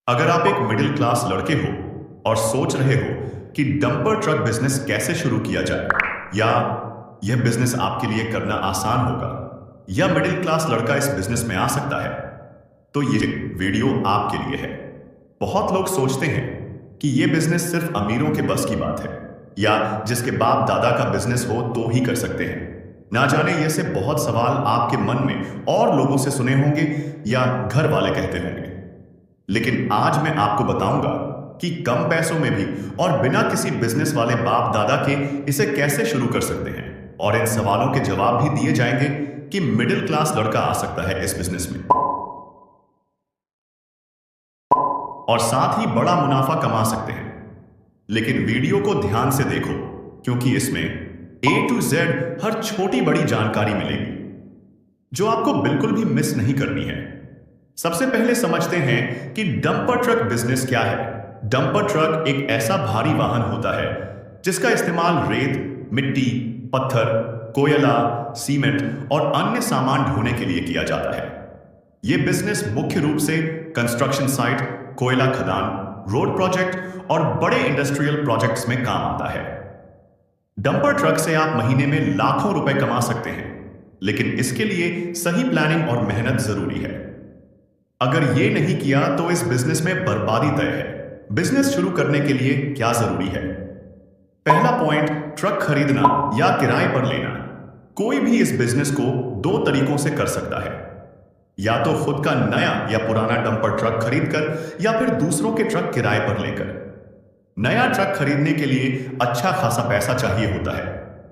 अगर आप एक मिडिल क्लास लड़के हो और सोच रहे हो कि डंपर ट्रक बिजनेस कैसे शुरू किया जाए, या यह बिजनेस आपके लिए करना आसान होगा, या मिडिल क्लास लड़का इस बिजनेस में आ सकता है, तो ये वीडियो आपके लिए है। बहुत लोग सोचते हैं कि यह बिजनेस सिर्फ अमीरों के बस की बात है, या जिसके बाप दादा का बिजनेस हो तो ही कर सकते हैं। ना जाने ये से बहुत सवाल आपके मन में और लोगों से सुने होंगे या घर वाले कहते होंगे। लेकिन आज मैं आपको बताऊंगा कि कम पैसों में भी और बिना किसी बिजनेस वाले बाप दादा के इसे कैसे शुरू कर सकते हैं, और इन सवालों के जवाब भी दिए जाएंगे कि मिडिल क्लास लड़का आ सकता है इस बिजनेस में और साथ ही बड़ा मुनाफा कमा सकते हैं। लेकिन वीडियो को ध्यान से देखो, क्योंकि इसमें A to Z हर छोटी बड़ी जानकारी मिलेगी जो आपको बिल्कुल भी मिस नहीं करनी है। सबसे पहले समझते हैं कि डंपर ट्रक बिजनेस क्या है। डंपर ट्रक एक ऐसा भारी वाहन होता है जिसका इस्तेमाल रेत, मिट्टी, पत्थर, कोयला, सीमेंट और अन्य सामान ढोने के लिए किया जाता है। यह बिजनेस मुख्य रूप से कंस्ट्रक्शन साइट, कोयला खदान, रोड प्रोजेक्ट और बड़े इंडस्ट्रियल प्रोजेक्ट्स में काम आता है। डंपर ट्रक से आप महीने में लाखों रुपए कमा सकते हैं, लेकिन इसके लिए सही प्लानिंग और मेहनत जरूरी है। अगर ये नहीं किया तो इस बिजनेस में बर्बादी तय है। बिजनेस शुरू करने के लिए क्या जरूरी है? पहला पॉइंट, ट्रक खरीदना या किराए पर लेना। कोई भी इस बिजनेस को दो तरीकों से कर सकता है, या तो खुद का नया या पुराना डंपर ट्रक खरीदकर, या फिर दूसरों के ट्रक किराए पर लेकर। नया ट्रक खरीदने के लिए अच्छा खासा पैसा चाहिए होता है,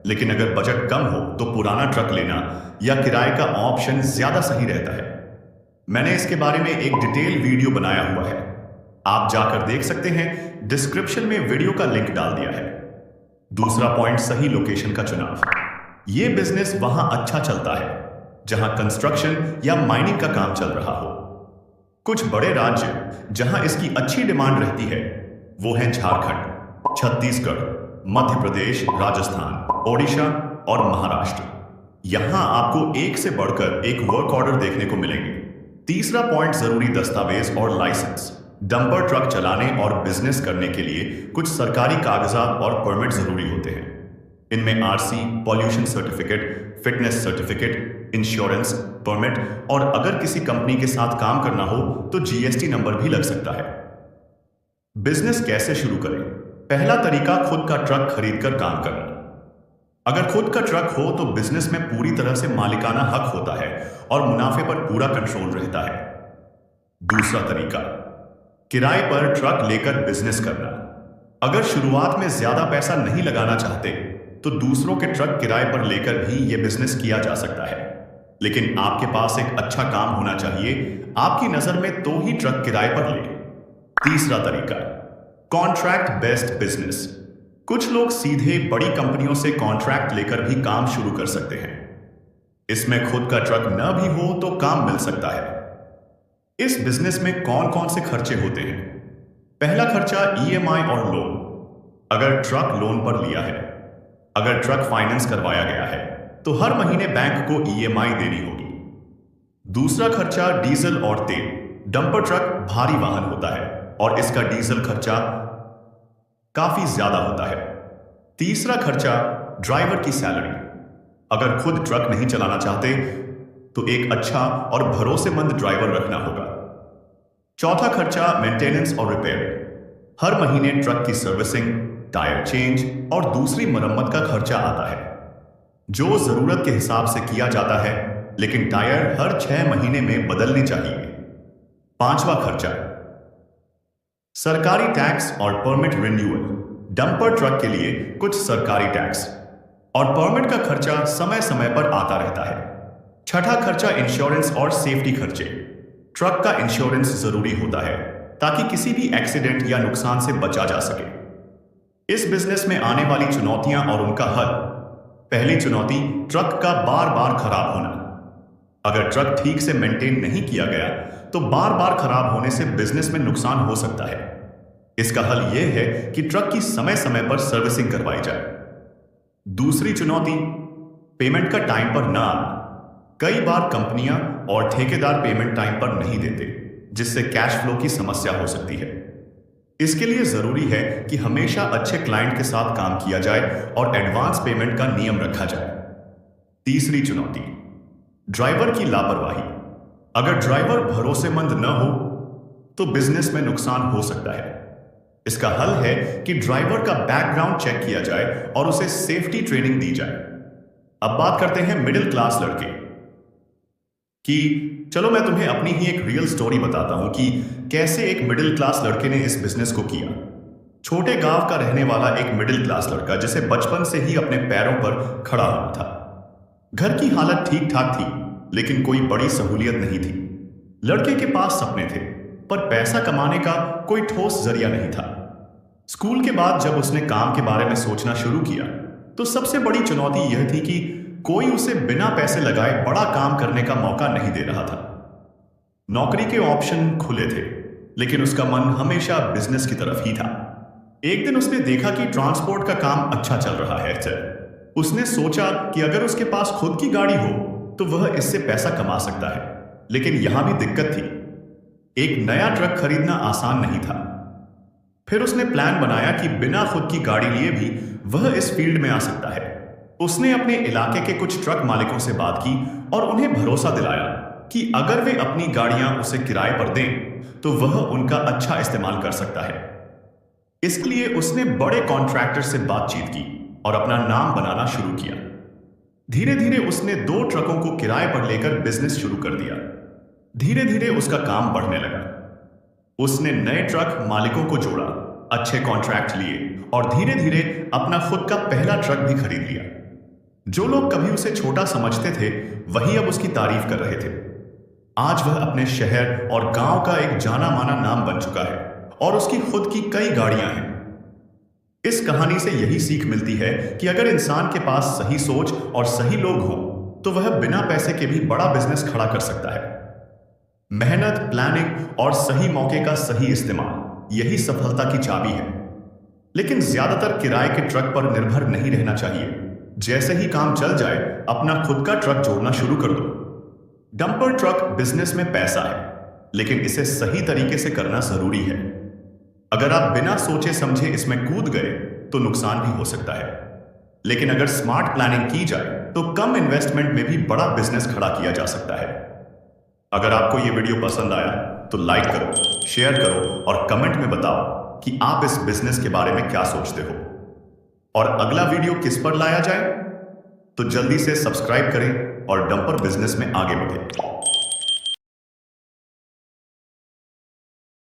लेकिन अगर बजट कम हो तो पुराना ट्रक लेना या किराए का ऑप्शन ज्यादा सही रहता है। मैंने इसके बारे में एक डिटेल वीडियो बनाया हुआ है, आप जाकर देख सकते हैं। डिस्क्रिप्शन में वीडियो का लिंक डाल दिया है। दूसरा पॉइंट, सही लोकेशन का चुनाव। यह बिजनेस वहां अच्छा चलता है जहां कंस्ट्रक्शन या माइनिंग का काम चल रहा हो। कुछ बड़े राज्य जहां इसकी अच्छी डिमांड रहती है वो हैं झारखंड, छत्तीसगढ़, मध्य प्रदेश, राजस्थान, ओडिशा और महाराष्ट्र। यहां आपको एक से बढ़कर एक वर्क ऑर्डर देखने को मिलेंगे। तीसरा पॉइंट, जरूरी दस्तावेज और लाइसेंस। डंपर ट्रक चलाने और बिजनेस करने के लिए कुछ सरकारी कागजात और परमिट जरूरी होते हैं। इनमें RC, pollution certificate, fitness certificate, insurance, permit और अगर किसी कंपनी के साथ काम करना हो तो जीएसटी नंबर भी लग सकता है। बिजनेस कैसे शुरू करें? पहला तरीका, खुद का ट्रक खरीदकर काम करना। अगर खुद का ट्रक हो तो बिजनेस में पूरी तरह से मालिकाना हक होता है और मुनाफे पर पूरा कंट्रोल रहता है। दूसरा तरीका, किराए पर ट्रक लेकर बिजनेस करना। अगर शुरुआत में ज्यादा पैसा नहीं लगाना चाहते तो दूसरों के ट्रक किराए पर लेकर भी यह बिजनेस किया जा सकता है, लेकिन आपके पास एक अच्छा काम होना चाहिए आपकी नजर में, तो ही ट्रक किराए पर ले। तीसरा तरीका, कॉन्ट्रैक्ट बेस्ड बिजनेस। कुछ लोग सीधे बड़ी कंपनियों से कॉन्ट्रैक्ट लेकर भी काम शुरू कर सकते हैं। इसमें खुद का ट्रक न भी हो तो काम मिल सकता है। इस बिजनेस में कौन कौन से खर्चे होते हैं? पहला खर्चा, ईएमआई और लोन। अगर ट्रक लोन पर लिया है, अगर ट्रक फाइनेंस करवाया गया है तो हर महीने बैंक को ईएमआई देनी होगी। दूसरा खर्चा, डीजल और तेल। डंपर ट्रक भारी वाहन होता है और इसका डीजल खर्चा काफी ज्यादा होता है। तीसरा खर्चा, ड्राइवर की सैलरी। अगर खुद ट्रक नहीं चलाना चाहते तो एक अच्छा और भरोसेमंद ड्राइवर रखना होगा। चौथा खर्चा, मेंटेनेंस और रिपेयर। हर महीने ट्रक की सर्विसिंग, टायर चेंज और दूसरी मरम्मत का खर्चा आता है, जो जरूरत के हिसाब से किया जाता है, लेकिन टायर हर 6 महीने में बदलने चाहिए। पांचवा खर्चा, सरकारी टैक्स और परमिट रिन्यूअल। डंपर ट्रक के लिए कुछ सरकारी टैक्स और परमिट का खर्चा समय समय पर आता रहता है। छठा खर्चा, इंश्योरेंस और सेफ्टी खर्चे। ट्रक का इंश्योरेंस जरूरी होता है ताकि किसी भी एक्सीडेंट या नुकसान से बचा जा सके। इस बिजनेस में आने वाली चुनौतियां और उनका हल। पहली चुनौती, ट्रक का बार बार खराब होना। अगर ट्रक ठीक से मेंटेन नहीं किया गया तो बार बार खराब होने से बिजनेस में नुकसान हो सकता है। इसका हल यह है कि ट्रक की समय समय पर सर्विसिंग करवाई जाए। दूसरी चुनौती, पेमेंट का टाइम पर ना आना। कई बार कंपनियां और ठेकेदार पेमेंट टाइम पर नहीं देते, जिससे कैश फ्लो की समस्या हो सकती है। इसके लिए जरूरी है कि हमेशा अच्छे क्लाइंट के साथ काम किया जाए और एडवांस पेमेंट का नियम रखा जाए। तीसरी चुनौती, ड्राइवर की लापरवाही। अगर ड्राइवर भरोसेमंद न हो तो बिजनेस में नुकसान हो सकता है। इसका हल है कि ड्राइवर का बैकग्राउंड चेक किया जाए और उसे सेफ्टी ट्रेनिंग दी जाए। अब बात करते हैं मिडिल क्लास लड़के कि चलो मैं तुम्हें अपनी ही एक रियल स्टोरी बताता हूं कि कैसे एक मिडिल क्लास लड़के ने इस बिजनेस को किया। छोटे गांव का रहने वाला एक मिडिल क्लास लड़का जिसे बचपन से ही अपने पैरों पर खड़ा होना था। घर की हालत ठीक ठाक थी, लेकिन कोई बड़ी सहूलियत नहीं थी। लड़के के पास सपने थे, पर पैसा कमाने का कोई ठोस जरिया नहीं था। स्कूल के बाद जब उसने काम के बारे में सोचना शुरू किया, तो सबसे बड़ी चुनौती यह थी कि कोई उसे बिना पैसे लगाए बड़ा काम करने का मौका नहीं दे रहा था। नौकरी के ऑप्शन खुले थे, लेकिन उसका मन हमेशा बिजनेस की तरफ ही था। एक दिन उसने देखा कि ट्रांसपोर्ट का काम अच्छा चल रहा है। उसने सोचा कि अगर उसके पास खुद की गाड़ी हो तो वह इससे पैसा कमा सकता है। लेकिन यहां भी दिक्कत थी, एक नया ट्रक खरीदना आसान नहीं था। फिर उसने प्लान बनाया कि बिना खुद की गाड़ी लिए भी वह इस फील्ड में आ सकता है। उसने अपने इलाके के कुछ ट्रक मालिकों से बात की और उन्हें भरोसा दिलाया कि अगर वे अपनी गाड़ियां उसे किराए पर दें तो वह उनका अच्छा इस्तेमाल कर सकता है। इसके लिए उसने बड़े कॉन्ट्रैक्टर से बातचीत की और अपना नाम बनाना शुरू किया। धीरे धीरे उसने 2 ट्रकों को किराए पर लेकर बिजनेस शुरू कर दिया। धीरे धीरे उसका काम बढ़ने लगा। उसने नए ट्रक मालिकों को जोड़ा, अच्छे कॉन्ट्रैक्ट लिए और धीरे धीरे अपना खुद का पहला ट्रक भी खरीद लिया। जो लोग कभी उसे छोटा समझते थे, वही अब उसकी तारीफ कर रहे थे। आज वह अपने शहर और गांव का एक जाना माना नाम बन चुका है और उसकी खुद की कई गाड़ियां हैं। इस कहानी से यही सीख मिलती है कि अगर इंसान के पास सही सोच और सही लोग हों तो वह बिना पैसे के भी बड़ा बिजनेस खड़ा कर सकता है। मेहनत, प्लानिंग और सही मौके का सही इस्तेमाल, यही सफलता की चाबी है। लेकिन ज्यादातर किराए के ट्रक पर निर्भर नहीं रहना चाहिए। जैसे ही काम चल जाए, अपना खुद का ट्रक जोड़ना शुरू कर दो। डंपर ट्रक बिजनेस में पैसा है, लेकिन इसे सही तरीके से करना जरूरी है। अगर आप बिना सोचे समझे इसमें कूद गए तो नुकसान भी हो सकता है। लेकिन अगर स्मार्ट प्लानिंग की जाए तो कम इन्वेस्टमेंट में भी बड़ा बिजनेस खड़ा किया जा सकता है। अगर आपको यह वीडियो पसंद आया तो लाइक करो, शेयर करो और कमेंट में बताओ कि आप इस बिजनेस के बारे में क्या सोचते हो और अगला वीडियो किस पर लाया जाए। तो जल्दी से सब्सक्राइब करें और डंपर बिजनेस में आगे बढ़ें।